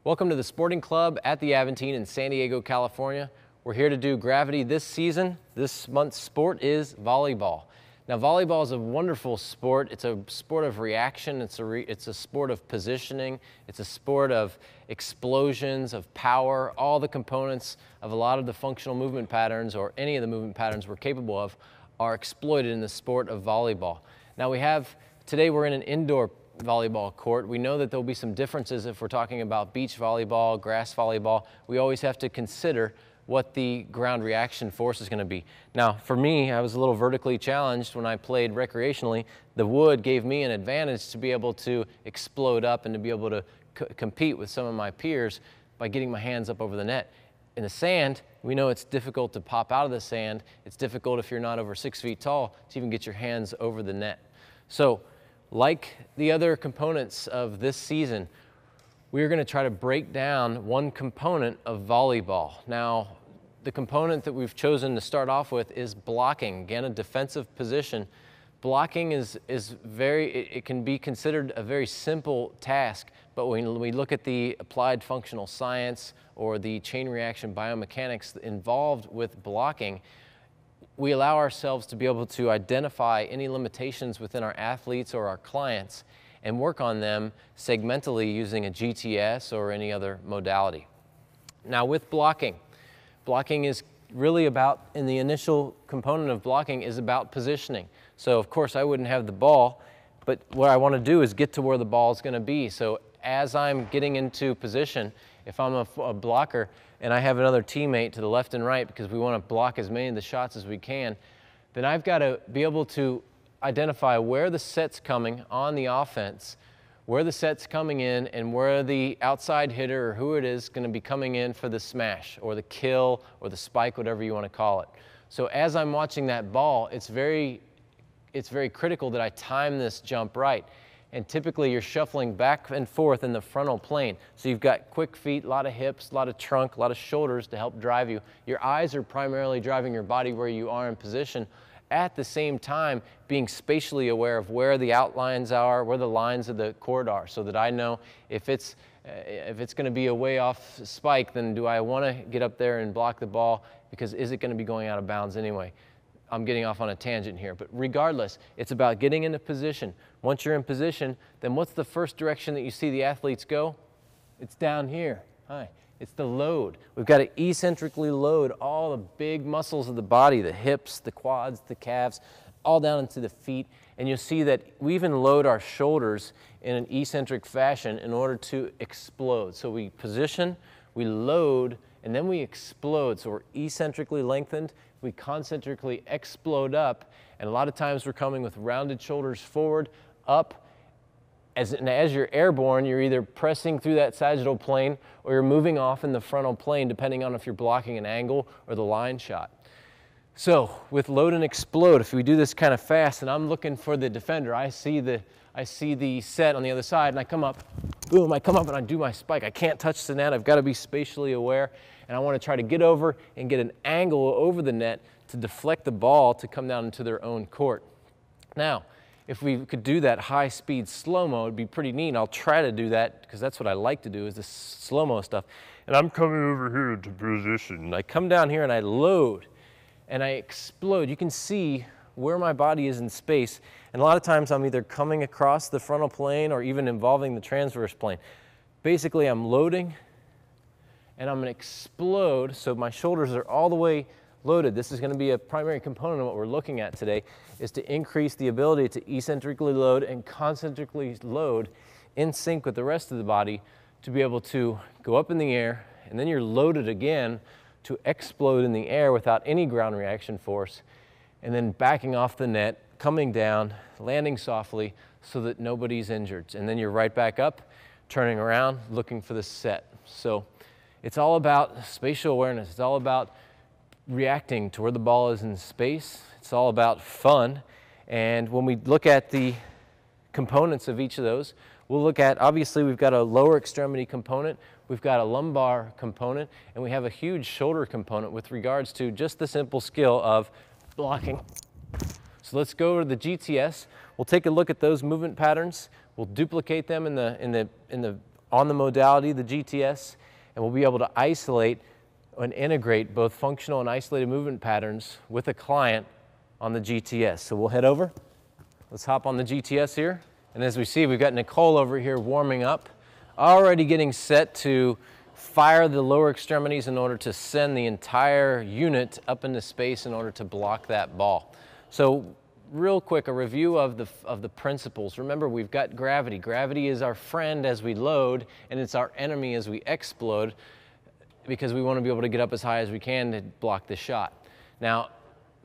Welcome to the Sporting Club at the Aventine in San Diego, California. We're here to do gravity this season. This month's sport is volleyball. Now, volleyball is a wonderful sport. It's a sport of reaction. It's a sport of positioning. It's a sport of explosions, of power. All the components of a lot of the functional movement patterns, or any of the movement patterns we're capable of, are exploited in the sport of volleyball. Now today we're in an indoor volleyball court. We know that there'll be some differences if we're talking about beach volleyball, grass volleyball. We always have to consider what the ground reaction force is going to be. Now, for me, I was a little vertically challenged when I played recreationally. The wood gave me an advantage to be able to explode up and to be able to compete with some of my peers by getting my hands up over the net. In the sand, we know it's difficult to pop out of the sand. It's difficult if you're not over 6 feet tall to even get your hands over the net. So, like the other components of this season, we're going to try to break down one component of volleyball. Now, the component that we've chosen to start off with is blocking. Again, a defensive position. Blocking it can be considered a very simple task, but when we look at the applied functional science or the chain reaction biomechanics involved with blocking, we allow ourselves to be able to identify any limitations within our athletes or our clients and work on them segmentally using a GTS or any other modality. Now, with blocking is really about, in the initial component of blocking, is about positioning. So of course I wouldn't have the ball, but what I want to do is get to where the ball is going to be. So as I'm getting into position, if I'm a blocker and I have another teammate to the left and right because we want to block as many of the shots as we can, then I've got to be able to identify where the set's coming on the offense, where the set's coming in, and where the outside hitter or who it is going to be coming in for the smash or the kill or the spike, whatever you want to call it. So as I'm watching that ball, it's very critical that I time this jump right. And typically you're shuffling back and forth in the frontal plane. So you've got quick feet, a lot of hips, a lot of trunk, a lot of shoulders to help drive you. Your eyes are primarily driving your body where you are in position, at the same time being spatially aware of where the outlines are, where the lines of the court are, so that I know if it's going to be a way off spike, then do I want to get up there and block the ball, because is it going to be going out of bounds anyway? I'm getting off on a tangent here, but regardless, it's about getting into position. Once you're in position, then what's the first direction that you see the athletes go? It's down here. Hi. It's the load. We've got to eccentrically load all the big muscles of the body, the hips, the quads, the calves, all down into the feet. And you'll see that we even load our shoulders in an eccentric fashion in order to explode. So we position, we load, and then we explode. So we're eccentrically lengthened, we concentrically explode up, and a lot of times we're coming with rounded shoulders forward, up. As you're airborne, you're either pressing through that sagittal plane or you're moving off in the frontal plane, depending on if you're blocking an angle or the line shot. So with load and explode, if we do this kind of fast and I'm looking for the defender, I see the set on the other side and I come up, boom, I come up and I do my spike. I can't touch the net. I've got to be spatially aware, and I want to try to get over and get an angle over the net to deflect the ball to come down into their own court. Now, if we could do that high-speed slow-mo, it'd be pretty neat. I'll try to do that because that's what I like to do, is this slow-mo stuff. And I'm coming over here into position. And I come down here and I load and I explode. You can see where my body is in space. And a lot of times I'm either coming across the frontal plane or even involving the transverse plane. Basically, I'm loading and I'm going to explode. So my shoulders are all the way loaded. This is going to be a primary component of what we're looking at today, is to increase the ability to eccentrically load and concentrically load in sync with the rest of the body to be able to go up in the air, and then you're loaded again to explode in the air without any ground reaction force, and then backing off the net, coming down, landing softly so that nobody's injured. And then you're right back up, turning around, looking for the set. So it's all about spatial awareness. It's all about reacting to where the ball is in space. It's all about fun. And when we look at the components of each of those, we'll look at, obviously we've got a lower extremity component, we've got a lumbar component, and we have a huge shoulder component with regards to just the simple skill of blocking. So let's go to the GTS. We'll take a look at those movement patterns. We'll duplicate them in the on the modality, the GTS, and we'll be able to isolate and integrate both functional and isolated movement patterns with a client on the GTS. So we'll head over. Let's hop on the GTS here. And as we see, we've got Nicole over here warming up, already getting set to fire the lower extremities in order to send the entire unit up into space in order to block that ball. So real quick, a review of the principles. Remember, we've got gravity. Gravity is our friend as we load, and it's our enemy as we explode, because we want to be able to get up as high as we can to block the shot. Now,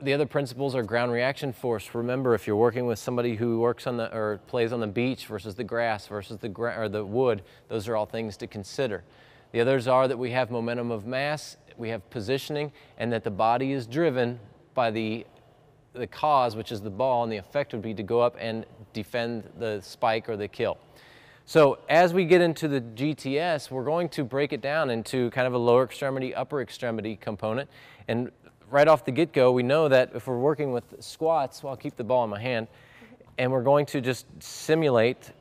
the other principles are ground reaction force. Remember, if you're working with somebody who works on the or plays on the beach versus the grass versus the wood, those are all things to consider. The others are that we have momentum of mass, we have positioning, and that the body is driven by the cause, which is the ball, and the effect would be to go up and defend the spike or the kill. So as we get into the GTS, we're going to break it down into kind of a lower extremity, upper extremity component. And right off the get-go, we know that if we're working with squats, well, I'll keep the ball in my hand, and we're going to just simulate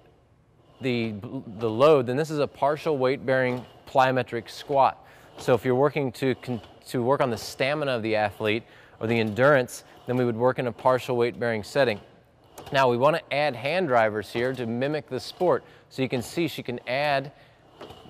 the load, then this is a partial weight-bearing plyometric squat. So if you're working to work on the stamina of the athlete or the endurance, then we would work in a partial weight-bearing setting. Now we want to add hand drivers here to mimic the sport. So you can see she can add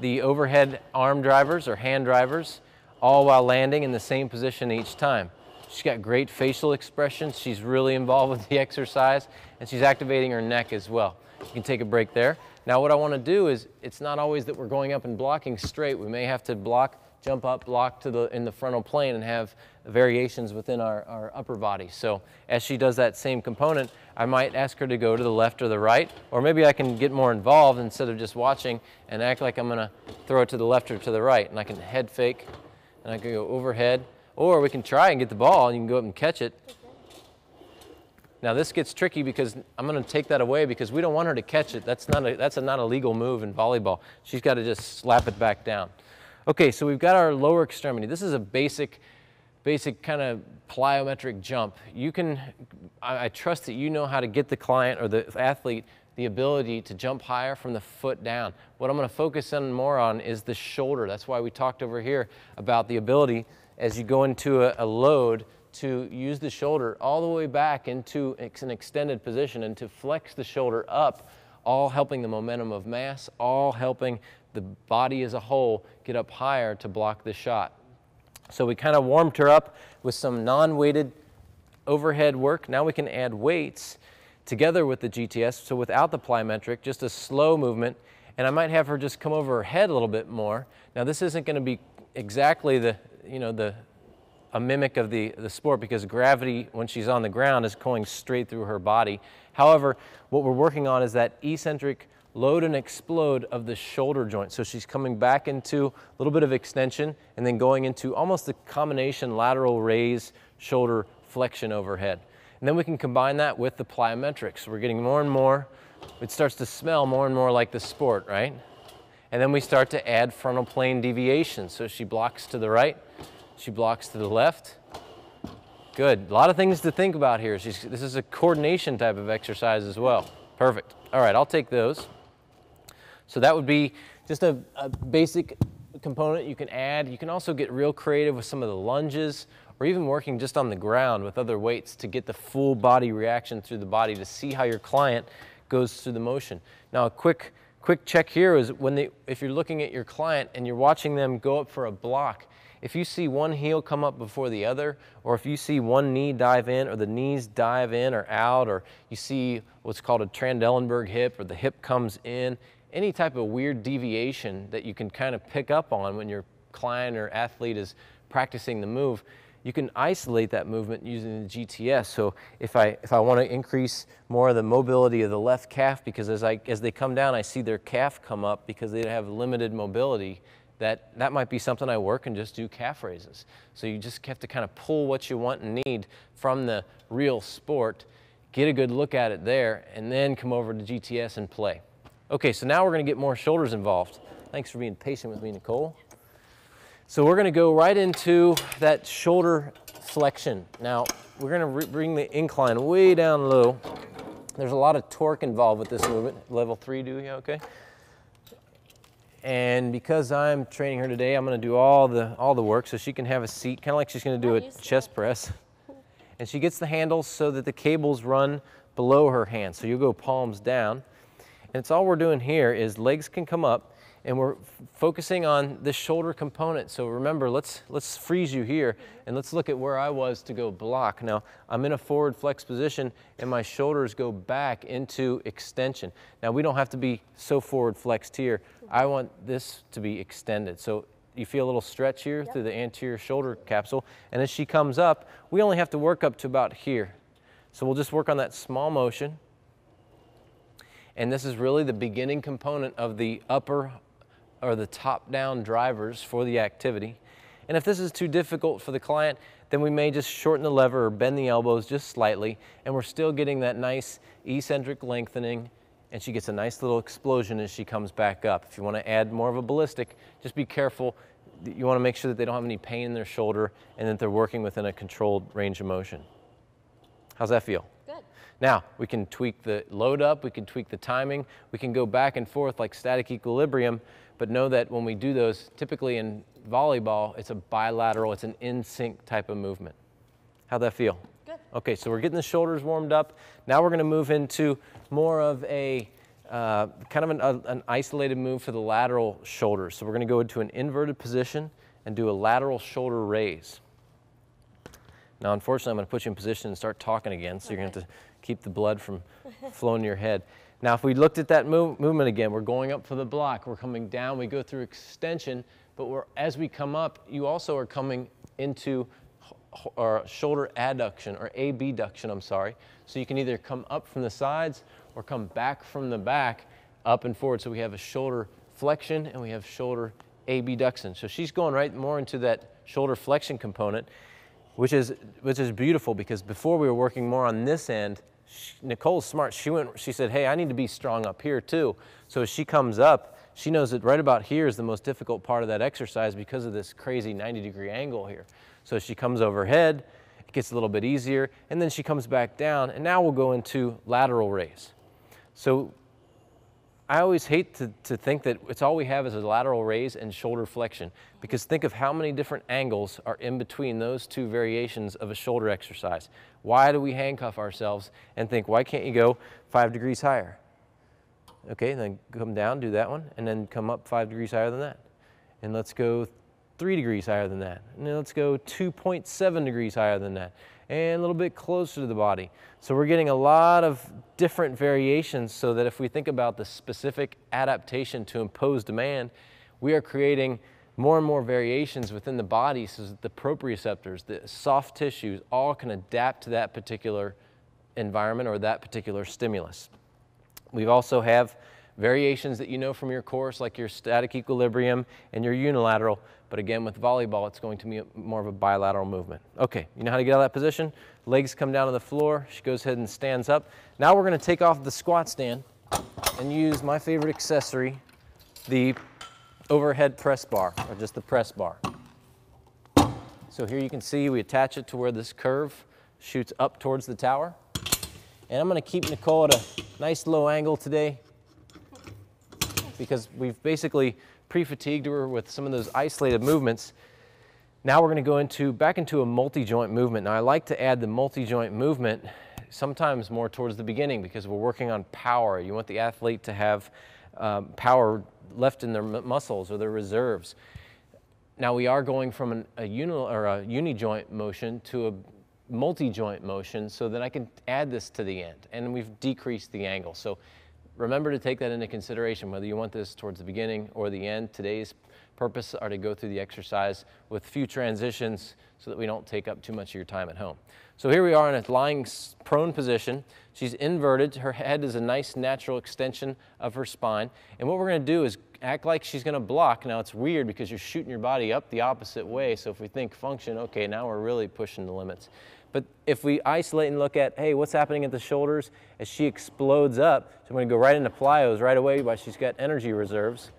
the overhead arm drivers or hand drivers, all while landing in the same position each time. She's got great facial expressions. She's really involved with the exercise, and she's activating her neck as well. You can take a break there. Now what I want to do is, it's not always that we're going up and blocking straight. We may have to block, jump up, block in the frontal plane, and have variations within our upper body. So as she does that same component, I might ask her to go to the left or the right, or maybe I can get more involved instead of just watching and act like I'm going to throw it to the left or to the right. And I can head fake, and I can go overhead, or we can try and get the ball and you can go up and catch it. Now this gets tricky because I'm going to take that away because we don't want her to catch it. That's not a legal move in volleyball. She's got to just slap it back down. Okay, so we've got our lower extremity. This is a basic kind of plyometric jump. I trust that you know how to get the client or the athlete the ability to jump higher from the foot down. What I'm going to focus on more on is the shoulder. That's why we talked over here about the ability as you go into a load to use the shoulder all the way back into an extended position and to flex the shoulder up, all helping the momentum of mass, all helping the body as a whole get up higher to block the shot. So we kind of warmed her up with some non-weighted overhead work. Now we can add weights together with the GTS, so without the plyometric, just a slow movement, and I might have her just come over her head a little bit more. Now this isn't going to be exactly a mimic of the sport, because gravity, when she's on the ground, is going straight through her body. However, what we're working on is that eccentric load and explode of the shoulder joint. So she's coming back into a little bit of extension and then going into almost a combination lateral raise shoulder flexion overhead. And then we can combine that with the plyometrics. We're getting more and more, it starts to smell more and more like the sport, right? And then we start to add frontal plane deviation. So she blocks to the right, she blocks to the left. Good. A lot of things to think about here. This is a coordination type of exercise as well. Perfect. All right, I'll take those. So that would be just a basic component you can add. You can also get real creative with some of the lunges, or even working just on the ground with other weights to get the full body reaction through the body to see how your client goes through the motion. Now a quick check here is if you're looking at your client and you're watching them go up for a block, if you see one heel come up before the other, or if you see one knee dive in, or the knees dive in or out, or you see what's called a Trendelenburg hip, or the hip comes in, any type of weird deviation that you can kind of pick up on when your client or athlete is practicing the move, you can isolate that movement using the GTS. So if I want to increase more of the mobility of the left calf, because as they come down, I see their calf come up because they have limited mobility, that might be something I work and just do calf raises. So you just have to kind of pull what you want and need from the real sport, get a good look at it there, and then come over to GTS and play. Okay, so now we're going to get more shoulders involved. Thanks for being patient with me, Nicole. So we're going to go right into that shoulder flexion. Now, we're going to bring the incline way down low. There's a lot of torque involved with this movement. Level 3, do you? Okay. And because I'm training her today, I'm going to do all the work so she can have a seat, kind of like she's going to do a chest press. And she gets the handles so that the cables run below her hands. So you'll go palms down. And it's all we're doing here is legs can come up, and we're focusing on the shoulder component. So remember, let's freeze you here, and let's look at where I was to go block. Now, I'm in a forward flex position, and my shoulders go back into extension. Now, we don't have to be so forward flexed here. I want this to be extended. So you feel a little stretch here through the anterior shoulder capsule, and as she comes up, we only have to work up to about here. So we'll just work on that small motion. And this is really the beginning component of the upper or the top-down drivers for the activity. And if this is too difficult for the client, then we may just shorten the lever or bend the elbows just slightly, and we're still getting that nice eccentric lengthening, and she gets a nice little explosion as she comes back up. If you want to add more of a ballistic, just be careful. You want to make sure that they don't have any pain in their shoulder and that they're working within a controlled range of motion. How's that feel? Good. Now, we can tweak the load up, we can tweak the timing, we can go back and forth like static equilibrium, but know that when we do those, typically in volleyball, it's a bilateral, it's an in-sync type of movement. How'd that feel? Good. Okay, so we're getting the shoulders warmed up. Now we're gonna move into more of a kind of an isolated move for the lateral shoulders. So we're gonna go into an inverted position and do a lateral shoulder raise. Now, unfortunately, I'm going to put you in position and start talking again, so you're going to have to keep the blood from flowing to your head. Now, if we looked at that movement again, we're going up for the block. We're coming down. We go through extension, but as we come up, you also are coming into our shoulder adduction, or abduction, I'm sorry. So you can either come up from the sides or come back from the back, up and forward. So we have a shoulder flexion and we have shoulder abduction. So she's going right more into that shoulder flexion component, which is beautiful, because before we were working more on this end, Nicole's smart. She said, hey, I need to be strong up here too. So as she comes up, she knows that right about here is the most difficult part of that exercise because of this crazy 90-degree angle here. So as she comes overhead, it gets a little bit easier, and then she comes back down, and now we'll go into lateral raise. So I always hate to think that it's all we have is a lateral raise and shoulder flexion, because think of how many different angles are in between those two variations of a shoulder exercise. Why do we handcuff ourselves and think, why can't you go 5 degrees higher? Okay, then come down, do that one, and then come up 5 degrees higher than that. And let's go 3 degrees higher than that. And then let's go 2.7 degrees higher than that. And a little bit closer to the body. So we're getting a lot of different variations, so that if we think about the specific adaptation to impose demand, we are creating more and more variations within the body so that the proprioceptors, the soft tissues, all can adapt to that particular environment or that particular stimulus. We also have variations that you know from your course, like your static equilibrium and your unilateral, but again, with volleyball, it's going to be more of a bilateral movement. Okay, you know how to get out of that position? Legs come down to the floor, she goes ahead and stands up. Now we're gonna take off the squat stand and use my favorite accessory, the overhead press bar, or just the press bar. So here you can see we attach it to where this curve shoots up towards the tower. And I'm gonna keep Nicole at a nice low angle today, because we've basically pre-fatigued her with some of those isolated movements. Now we're going to go back into a multi-joint movement. Now I like to add the multi-joint movement sometimes more towards the beginning, because we're working on power. You want the athlete to have power left in their muscles or their reserves. Now we are going from a uni-joint motion to a multi-joint motion, so that I can add this to the end, and we've decreased the angle. So remember to take that into consideration, whether you want this towards the beginning or the end. Today's purpose are to go through the exercise with few transitions so that we don't take up too much of your time at home. So here we are in a lying prone position. She's inverted. Her head is a nice natural extension of her spine. And what we're going to do is act like she's going to block. Now it's weird because you're shooting your body up the opposite way. So if we think function, okay, now we're really pushing the limits. But if we isolate and look at, hey, what's happening at the shoulders as she explodes up, so I'm going to go right into plyos right away while she's got energy reserves,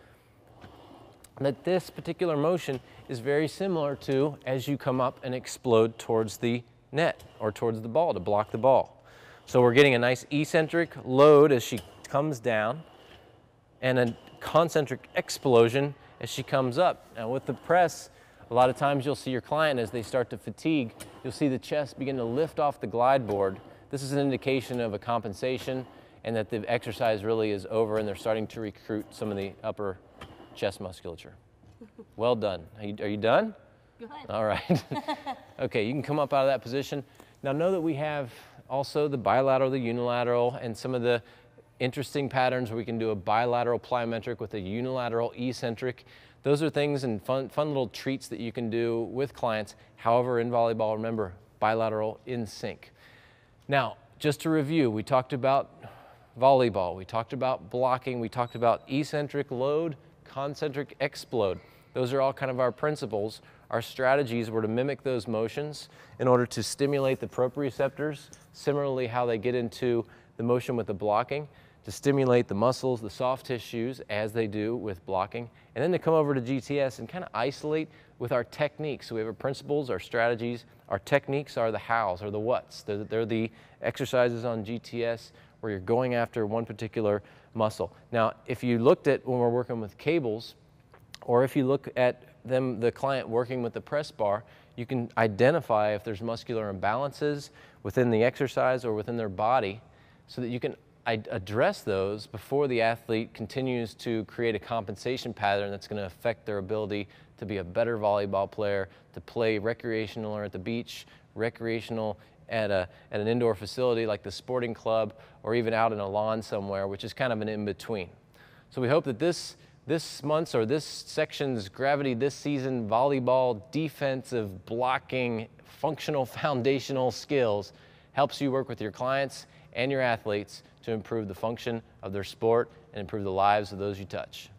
that this particular motion is very similar to as you come up and explode towards the net or towards the ball to block the ball. So we're getting a nice eccentric load as she comes down, and a concentric explosion as she comes up. Now with the press, a lot of times you'll see your client as they start to fatigue, you'll see the chest begin to lift off the glide board. This is an indication of a compensation and that the exercise really is over and they're starting to recruit some of the upper chest musculature. Well done. Are you done? Good. All right. Okay, you can come up out of that position. Now know that we have also the bilateral, the unilateral, and some of the interesting patterns where we can do a bilateral plyometric with a unilateral eccentric. Those are things and fun little treats that you can do with clients. However, in volleyball, remember, bilateral in sync. Now, just to review, we talked about volleyball, we talked about blocking, we talked about eccentric load, concentric explode. Those are all kind of our principles. Our strategies were to mimic those motions in order to stimulate the proprioceptors, similarly how they get into the motion with the blocking, to stimulate the muscles, the soft tissues, as they do with blocking, and then to come over to GTS and kind of isolate with our techniques. So we have our principles, our strategies. Our techniques are the hows, or the whats. They're the exercises on GTS where you're going after one particular muscle. Now, if you looked at when we're working with cables, or if you look at the client working with the press bar, you can identify if there's muscular imbalances within the exercise or within their body so that you can address those before the athlete continues to create a compensation pattern that's going to affect their ability to be a better volleyball player, to play recreational or at the beach, recreational at an indoor facility like the sporting club, or even out in a lawn somewhere, which is kind of an in-between. So we hope that this month's or this section's Gravity This Season volleyball defensive blocking functional foundational skills helps you work with your clients and your athletes to improve the function of their sport and improve the lives of those you touch.